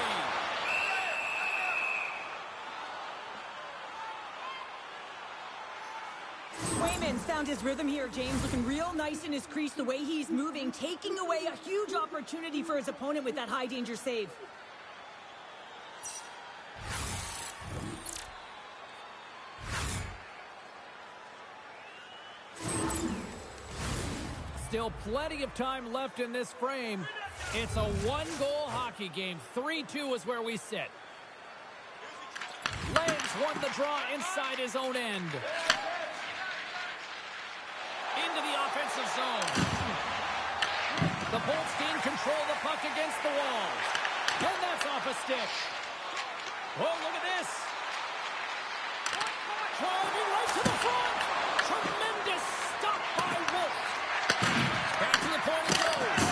Swayman's found his rhythm here, James. Looking real nice in his crease, the way he's moving, taking away a huge opportunity for his opponent with that high-danger save. Still plenty of time left in this frame. It's a 1-goal hockey game. 3-2 is where we sit. Langs won the draw inside his own end. Into the offensive zone. The Bolts gain control of the puck against the wall. And that's off a stick. Oh, look at this. Driving right to the front. Tremendous stop by Wolf. Back to the point it goes.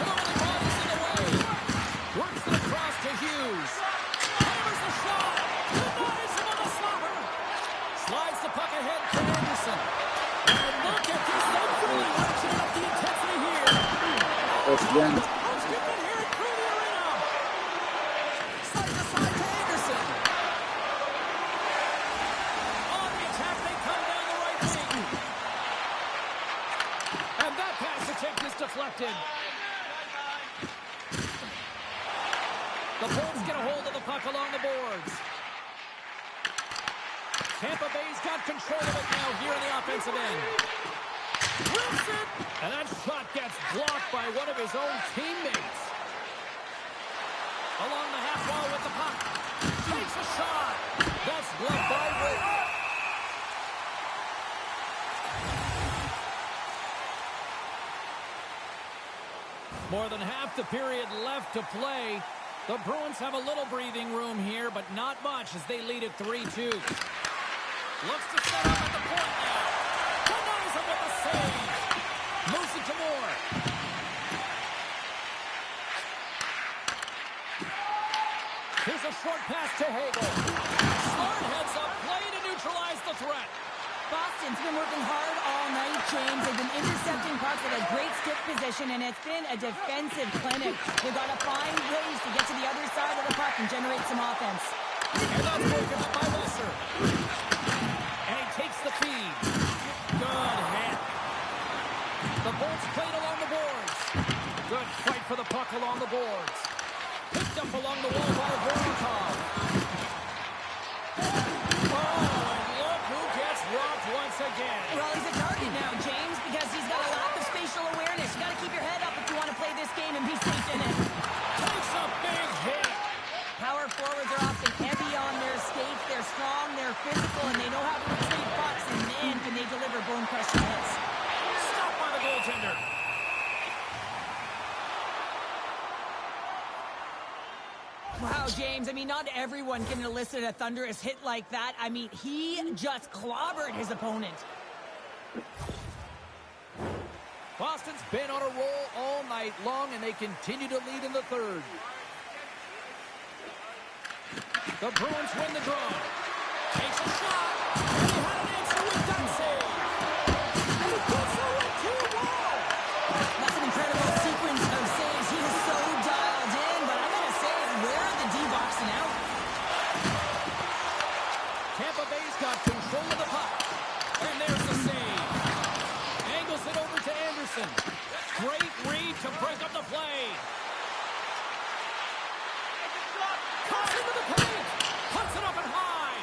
Totally bodies in the way. Works it across to Hughes. Hammers the shot. Denies him on the slobber. Slides the puck ahead to Anderson. And look at this. They're really ratcheting up the intensity here. That's again. Coach Goodman here through the arena. Slides aside to Anderson. On the attack, they come down the right wing. And that pass attempt is deflected. The Bolts get a hold of the puck along the boards. Tampa Bay's got control of it now here in the offensive end. Rips it! And that shot gets blocked by one of his own teammates. Along the half wall with the puck. Takes a shot. That's blocked by Wolf. More than half the period left to play. The Bruins have a little breathing room here, but not much as they lead at 3-2. Looks to set up at the point now. Denies him with the save. Moves it to Moore. Here's a short pass to Hagel. Smart heads up play to neutralize the threat. Boston's been working hard all night, James. They've been intercepting pucks at a great stick position, and it's been a defensive clinic. They've got to find ways to get to the other side of the puck and generate some offense. And that's broken up by Lesser. And he takes the feed. Good hit. The Bolts played along the boards. Good fight for the puck along the boards. Picked up along the wall by Voronkov. Once again. Well, he's a target now, James, because he's got a lack of spatial awareness. You got to keep your head up if you want to play this game and be safe in it. Takes a big hit. Power forwards are often heavy on their skates. They're strong, they're physical, and they know how to retrieve pucks. And man, can they deliver bone-crushing hits. Stopped by the goaltender. Wow, James, I mean, not everyone can elicit a thunderous hit like that. I mean, he just clobbered his opponent. Boston's been on a roll all night long, and they continue to lead in the third. The Bruins win the draw. Takes a shot. And they had an answer with that save. And he puts it with 2-1. That's an incredible sequence of saves. He is so dialed in, but I'm going to say, where are the D-boxing out? Tampa Bay's got control of the puck. And there's the save. Angles it over to Anderson. Great read to break up the play. Cuts into the paint. Puts it up and high.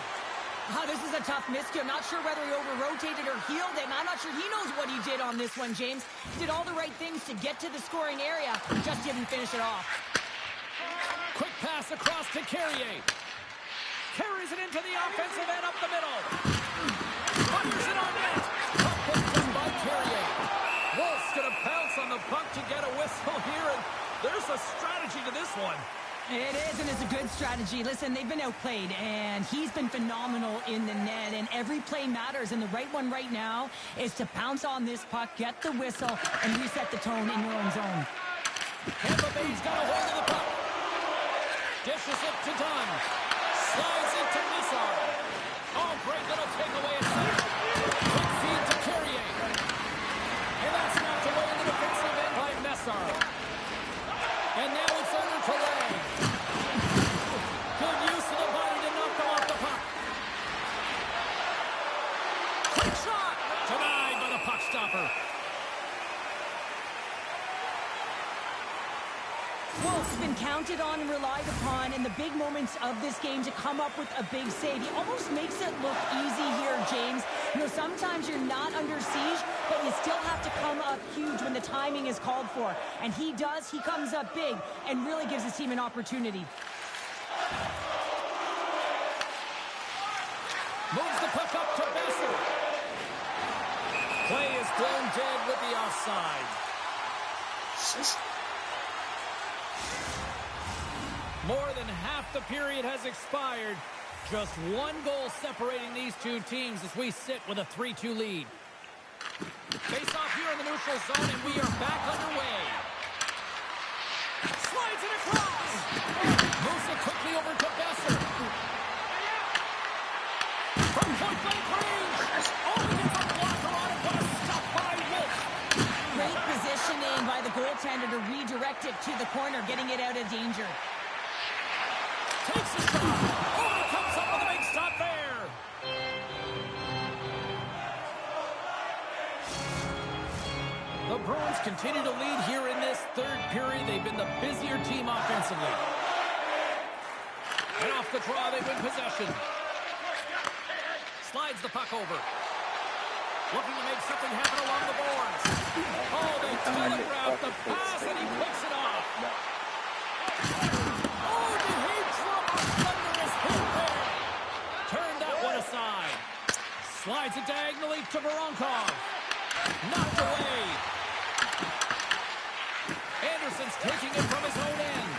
This is a tough miscue. I'm not sure whether he over-rotated or healed it, and I'm not sure he knows what he did on this one, James. He did all the right things to get to the scoring area, just didn't finish it off. Quick pass across to Carrier. Carries it into the offensive end up the middle. Fires it on net. Puck picked up by Carrier. Wolf's going to pounce on the puck to get a whistle here, and there's a strategy to this one. It is, and it's a good strategy. Listen, they've been outplayed, and he's been phenomenal in the net, and every play matters, and the right one right now is to pounce on this puck, get the whistle, and reset the tone in your own zone. Tampa Bay's got a hold of the puck. Dishes it to Dunn. Slides it to Missar. Oh, great little takeaway at center. Quick feed to Carrier. And that's knocked away in the defensive end by Missar. And now it's over to Lang. Good use of the body to knock them off the puck. Quick shot. Denied by the puck stopper. Wolf's been counted on and relied upon in the big moments of this game to come up with a big save. He almost makes it look easy here, James. You know, sometimes you're not under siege, but you still have to come up huge when the timing is called for. And he does. He comes up big and really gives his team an opportunity. Moves the puck up to Besser. Play is blown dead with the offside. More than half the period has expired. Just one goal separating these two teams as we sit with a 3-2 lead. Face off here in the neutral zone, and we are back underway. Slides it across. Moves it quickly over to Besser. From point-blank range. Oh, he gets a blocker on it. What a stop by Wolf. Great positioning by the goaltender to redirect it to the corner, getting it out of danger. Takes a shot. Oh, he comes up with a big stop there. The Bruins continue to lead here in this third period. They've been the busier team offensively. And off the draw, they win possession. Slides the puck over. Looking to make something happen along the boards. Oh, they telegraph the pass, and he picks it off. Oh, did he drop a thunderous hit there? Turned that one aside. Slides it diagonally to Voronkov. Knocked away. Anderson's taking it from his own end.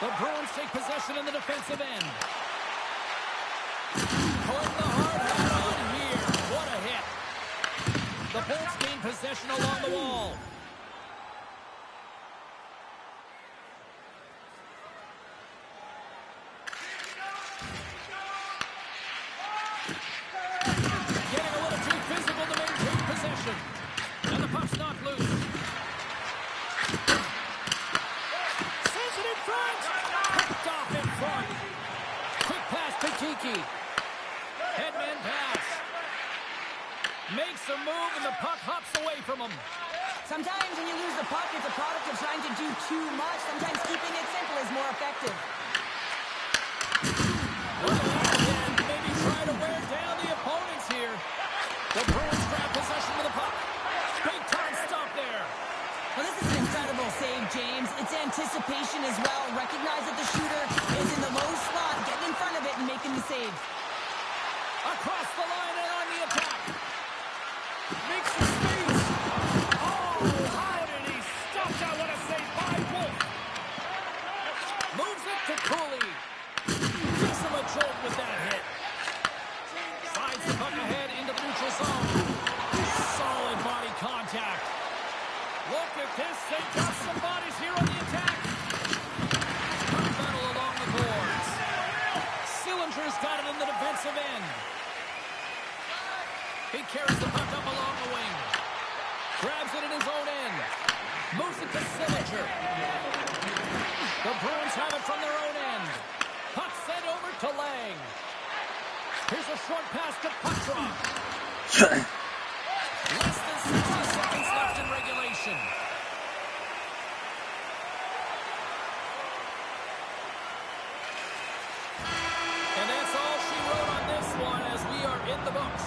The Bruins take possession in the defensive end. Putting the hard hat on here. What a hit. The Bolts gain possession along the wall. Getting a little too physical to maintain possession. And the puck's not loose. Sends it in front. Picked off in front. Quick pass to Kiki. Headman pass. Makes a move and the puck hops away from him. Sometimes when you lose the puck, it's a product of trying to do too much. Sometimes keeping it simple is more effective. Look at that again. Maybe try to wear down the opponents here. The Bruins grab possession of the puck. Big time stop there. Well, this is an incredible save, James. It's anticipation as well. Recognize that the shooter is in the low slot, getting in front of it and making the save. Across the line and on the attack. Makes some space. Oh, how did he stop that? What a save by Wolf. Moves it to Cooley. Gives him a jolt with that hit. Slides the puck ahead into the neutral zone. Solid at this. They've got some bodies here on the attack. Puck battle along the boards. Sillinger's got it in the defensive end. He carries the puck up along the wing. Grabs it in his own end. Moves it to Sillinger. The Bruins have it from their own end. Puck sent over to Lang. Here's a short pass to puck drop. Less than 60 seconds left in regulation. And that's all she wrote on this one as we are in the books.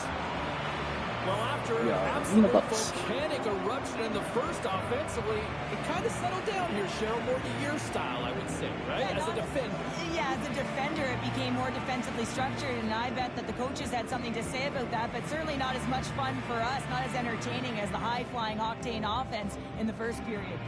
Well, after an absolute volcanic eruption in the first offensively, it kind of settled down here, Cheryl, more to your style, I would say, right? Yeah, as a defender. Yeah, as a defender, it became more defensively structured, and I bet that the coaches had something to say about that, but certainly not as much fun for us, not as entertaining as the high-flying octane offense in the first period.